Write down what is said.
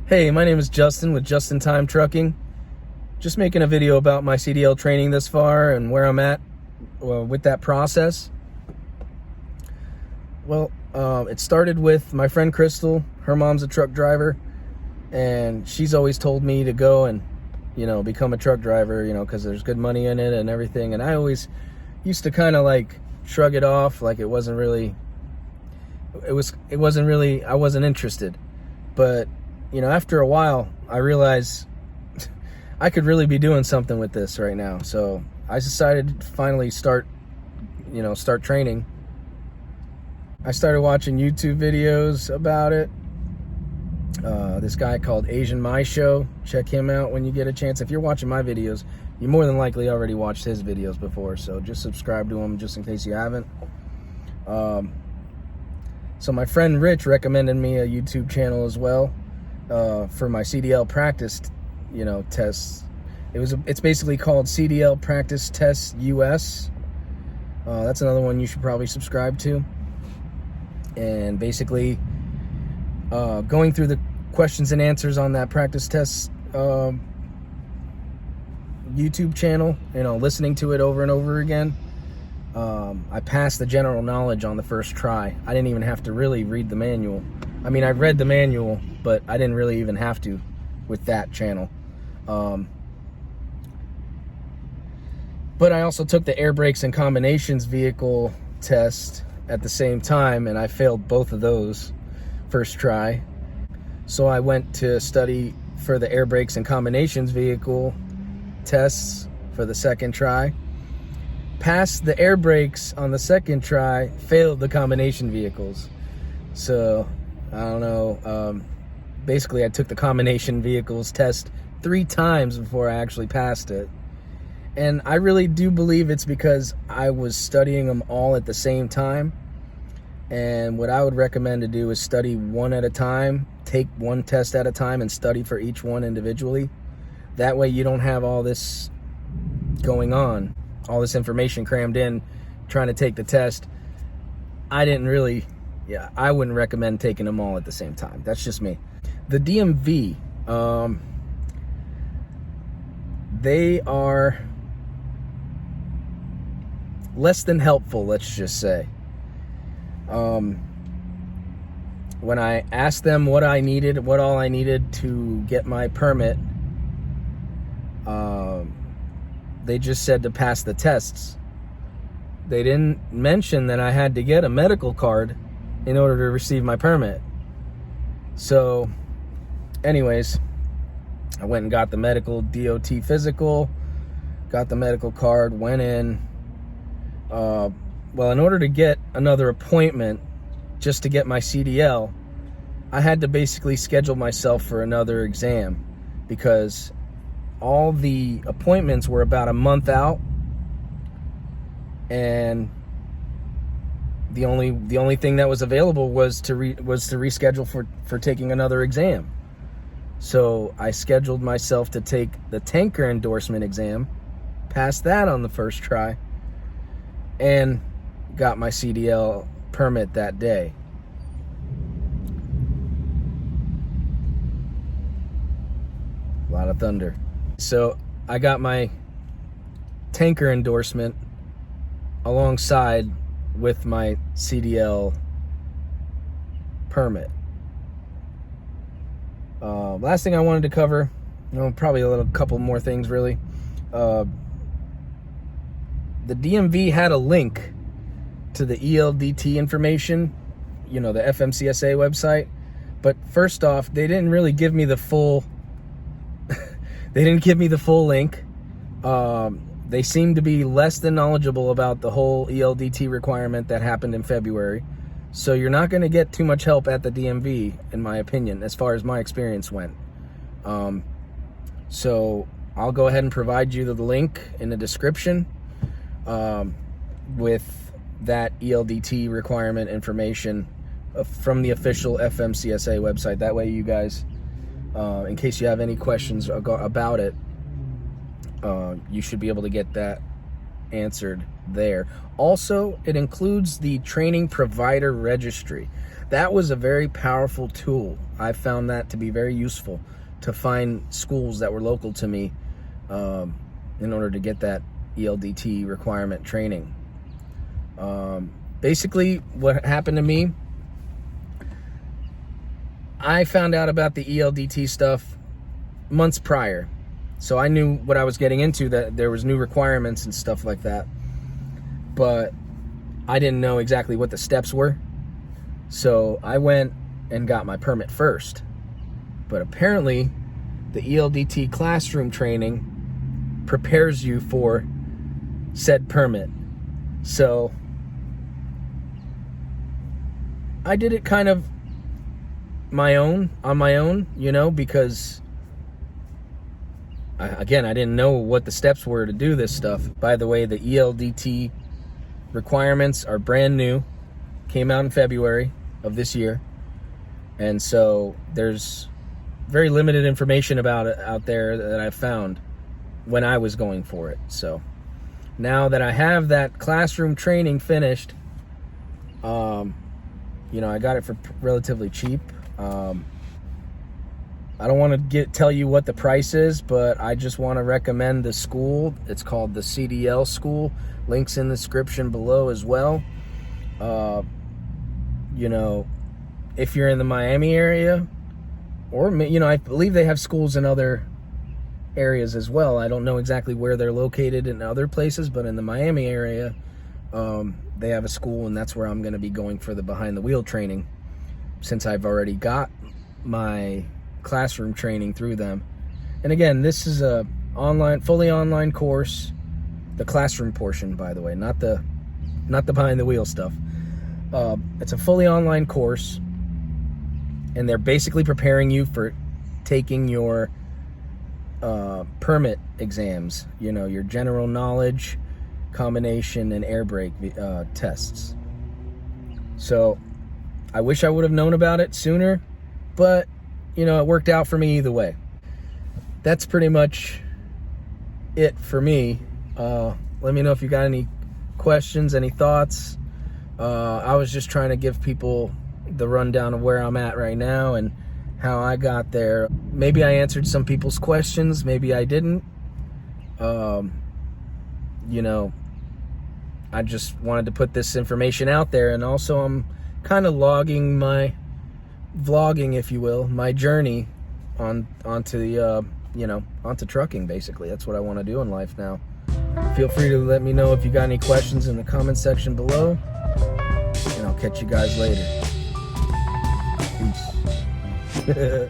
Hey, my name is Justin with Just in Time Trucking. Just making a video about my CDL training this far and where I'm at with that process. Well, it started with my friend Crystal. Her mom's a truck driver, and she's always told me to go and, become a truck driver, because there's good money in it and everything. And I always used to kind of like shrug it off, like I wasn't interested. But after a while, I realized I could really be doing something with this right now. So I decided to finally start training. I started watching YouTube videos about it. This guy called Asian My Show. Check him out when you get a chance. If you're watching my videos, you more than likely already watched his videos before. So just subscribe to him just in case you haven't. So my friend Rich recommended me a YouTube channel as well. For my CDL practice, tests. It's basically called CDL Practice Test US. That's another one you should probably subscribe to. And basically, going through the questions and answers on that practice test YouTube channel, listening to it over and over again. I passed the general knowledge on the first try. I didn't even have to really read the manual. I mean, I read the manual, but I didn't really even have to with that channel. But I also took the air brakes and combinations vehicle test at the same time, and I failed both of those first try. So I went to study for the air brakes and combinations vehicle tests for the second try. Passed the air brakes on the second try, failed the combination vehicles. So I don't know, basically I took the combination vehicles test 3 times before I actually passed it. And I really do believe it's because I was studying them all at the same time. And what I would recommend to do is study one at a time, take one test at a time and study for each one individually. That way you don't have all this going on, all this information crammed in, trying to take the test. I wouldn't recommend taking them all at the same time. That's just me. The DMV, they are less than helpful, let's just say. When I asked them what all I needed to get my permit, they just said to pass the tests. They didn't mention that I had to get a medical card in order to receive my permit. So anyways, I went and got the medical DOT physical, got the medical card, went in. Well, in order to get another appointment just to get my CDL, I had to basically schedule myself for another exam because all the appointments were about a month out, and the only thing that was available was to reschedule for taking another exam. So I scheduled myself to take the tanker endorsement exam, passed that on the first try, and got my CDL permit that day. A lot of thunder. So I got my tanker endorsement alongside with my CDL permit. Last thing I wanted to cover, probably a couple more things really. The DMV had a link to the ELDT information, the FMCSA website. But first off, they didn't really give me the full link. They seem to be less than knowledgeable about the whole ELDT requirement that happened in February. So you're not going to get too much help at the DMV, in my opinion, as far as my experience went. So I'll go ahead and provide you the link in the description with that ELDT requirement information from the official FMCSA website. That way you guys, in case you have any questions about it, you should be able to get that answered there. Also, it includes the training provider registry. That was a very powerful tool. I found that to be very useful to find schools that were local to me in order to get that ELDT requirement training. Basically, what happened to me, I found out about the ELDT stuff months prior. So I knew what I was getting into, that there was new requirements and stuff like that. But I didn't know exactly what the steps were. So I went and got my permit first. But apparently, the ELDT Classroom training prepares you for said permit. So I did it kind of on my own, you know, because I didn't know what the steps were to do this stuff. By the way, the ELDT requirements are brand new, came out in February of this year, and so there's very limited information about it out there that I found when I was going for it. So now that I have that classroom training finished, you know, I got it for relatively cheap. I don't want to tell you what the price is, but I just want to recommend the school. It's called the CDL school. Links in the description below as well. You know, if you're in the Miami area, or, you know, I believe they have schools in other areas as well. I don't know exactly where they're located in other places, but in the Miami area, they have a school, and that's where I'm going to be going for the behind the wheel training, since I've already got my classroom training through them. And again, this is a fully online course. The classroom portion, by the way, not the behind the wheel stuff. It's a fully online course, and they're basically preparing you for taking your permit exams, you know, your general knowledge, combination, and air brake tests. So I wish I would have known about it sooner, but, you know, it worked out for me either way. That's pretty much it for me. Let me know if you got any questions, any thoughts. I was just trying to give people the rundown of where I'm at right now and how I got there. Maybe I answered some people's questions, maybe I didn't. You know, I just wanted to put this information out there, and also I'm kind of vlogging, if you will, my journey onto the, you know, onto trucking, basically. That's what I want to do in life now. Feel free to let me know if you got any questions in the comment section below, and I'll catch you guys later. Peace.